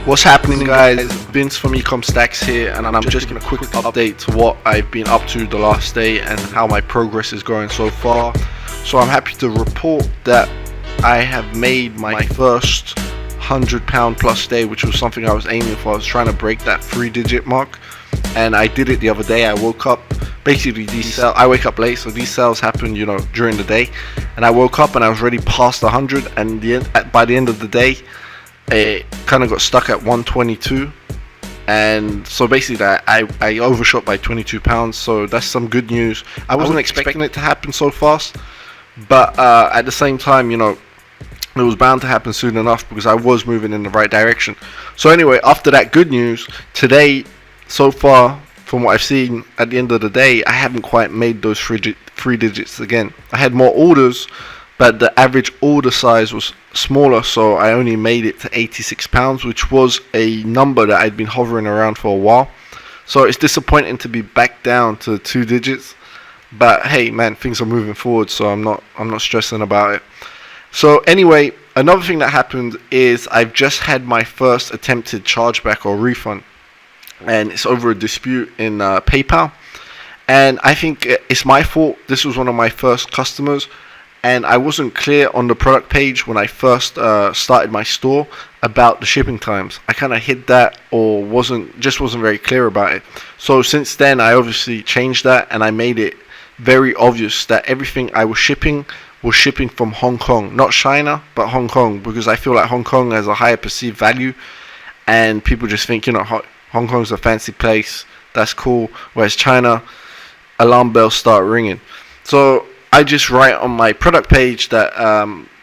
What's happening, guys? Vince from Ecom Stacks here, and I'm just gonna quick update to what I've been up to the last day and how my progress is going so far. So I'm happy to report that I have made my first £100 plus day, which was something I was aiming for. I was trying to break that 3-digit mark, and I did it the other day. I woke up. Basically, I wake up late, so these sales happen, during the day. And I woke up and I was already past 100, and by the end of the day, it kind of got stuck at 122, and so basically I overshot by £22. So that's some good news. I wasn't expecting it to happen so fast, but at the same time, it was bound to happen soon enough because I was moving in the right direction. So anyway, after that good news, today, so far, from what I've seen, at the end of the day, I haven't quite made those three digits again. I had more orders, but the average order size was smaller, so I only made it to £86, which was a number that I'd been hovering around for a while. So it's disappointing to be back down to 2 digits, but hey man, things are moving forward, so I'm not stressing about it. So anyway, another thing that happened is I've just had my first attempted chargeback or refund, and it's over a dispute in PayPal, and I think it's my fault. This was one of my first customers, and I wasn't clear on the product page when I first started my store about the shipping times. I kind of hid that, or wasn't very clear about it. So since then, I obviously changed that, and I made it very obvious that everything I was shipping from Hong Kong, not China, but Hong Kong, because I feel like Hong Kong has a higher perceived value, and people just think, Hong Kong's a fancy place, that's cool, whereas China, alarm bells start ringing. So I just write on my product page that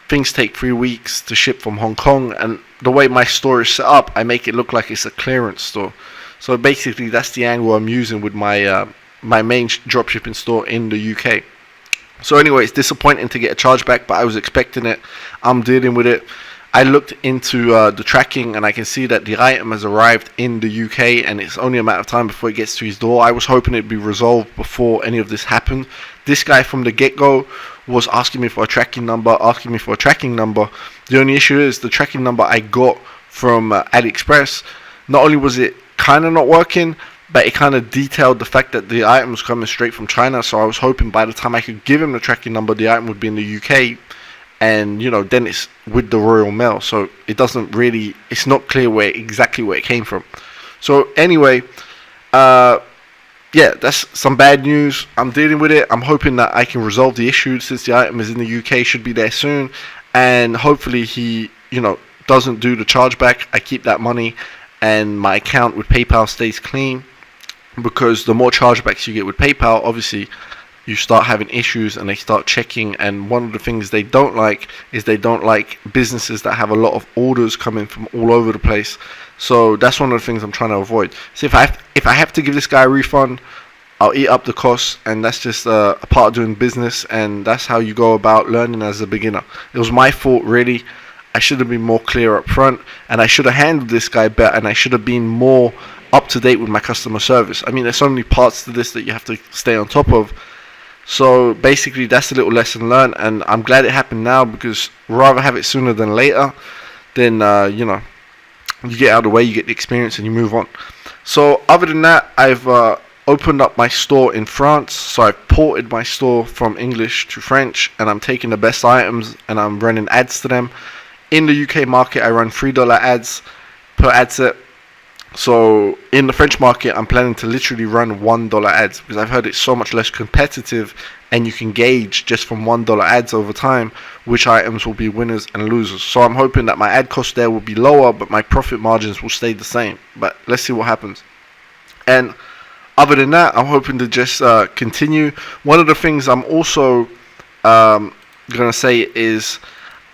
things take 3 weeks to ship from Hong Kong, and the way my store is set up, I make it look like it's a clearance store. So basically, that's the angle I'm using with my my main dropshipping store in the UK. So anyway, it's disappointing to get a chargeback, but I was expecting it. I'm dealing with it. I looked into the tracking, and I can see that the item has arrived in the UK, and it's only a matter of time before it gets to his door. I was hoping it'd be resolved before any of this happened. This guy from the get-go was asking me for a tracking number. The only issue is the tracking number I got from AliExpress. Not only was it kind of not working, but it kind of detailed the fact that the item was coming straight from China. So I was hoping by the time I could give him the tracking number, the item would be in the UK. And then it's with the Royal Mail, so it's not clear exactly where it came from. So anyway, yeah, that's some bad news. I'm dealing with it. I'm hoping that I can resolve the issue since the item is in the UK, should be there soon, and hopefully he doesn't do the chargeback. I keep that money, and my account with PayPal stays clean, because the more chargebacks you get with PayPal, obviously you start having issues and they start checking. And one of the things they don't like is they don't like businesses that have a lot of orders coming from all over the place. So that's one of the things I'm trying to avoid. So if I have to give this guy a refund, I'll eat up the costs, and that's just a part of doing business, and that's how you go about learning as a beginner. It was my fault, really. I should have been more clear up front, and I should have handled this guy better, and I should have been more up to date with my customer service. I mean, there's so many parts to this that you have to stay on top of. So basically, that's a little lesson learned, and I'm glad it happened now, because rather have it sooner than later. Then you get out of the way, you get the experience, and you move on. So other than that, I've opened up my store in France. So I've ported my store from English to French, and I'm taking the best items and I'm running ads to them. In the UK market, I run $3 ads per ad set. So in the French market, I'm planning to literally run $1 ads, because I've heard it's so much less competitive, and you can gauge just from $1 ads over time which items will be winners and losers. So I'm hoping that my ad cost there will be lower, but my profit margins will stay the same. But let's see what happens. And other than that, I'm hoping to just continue. One of the things I'm also gonna say is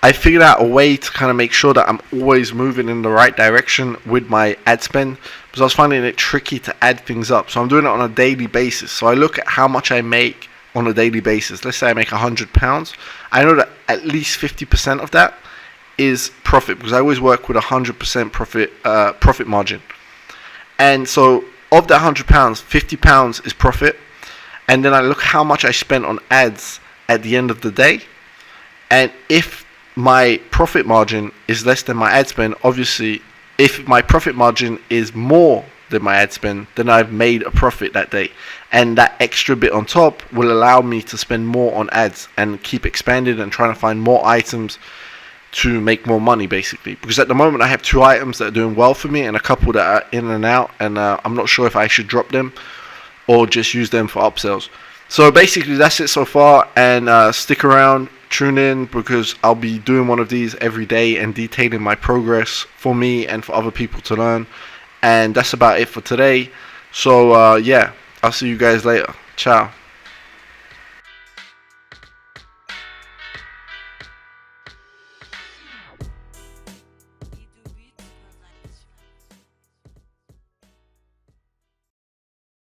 I figured out a way to kind of make sure that I'm always moving in the right direction with my ad spend, because I was finding it tricky to add things up. So I'm doing it on a daily basis. So I look at how much I make on a daily basis. Let's say I make £100. I know that at least 50% of that is profit, because I always work with 100% profit margin. And so of that £100, £50 is profit. And then I look how much I spent on ads at the end of the day. And if my profit margin is less than my ad spend, obviously if my profit margin is more than my ad spend, then I've made a profit that day, and that extra bit on top will allow me to spend more on ads and keep expanding and trying to find more items to make more money, basically. Because at the moment I have 2 items that are doing well for me and a couple that are in and out, and I'm not sure if I should drop them or just use them for upsells. So basically that's it so far, and stick around, tune in, because I'll be doing one of these every day and detailing my progress for me and for other people to learn. And that's about it for today. So yeah, I'll see you guys later. Ciao.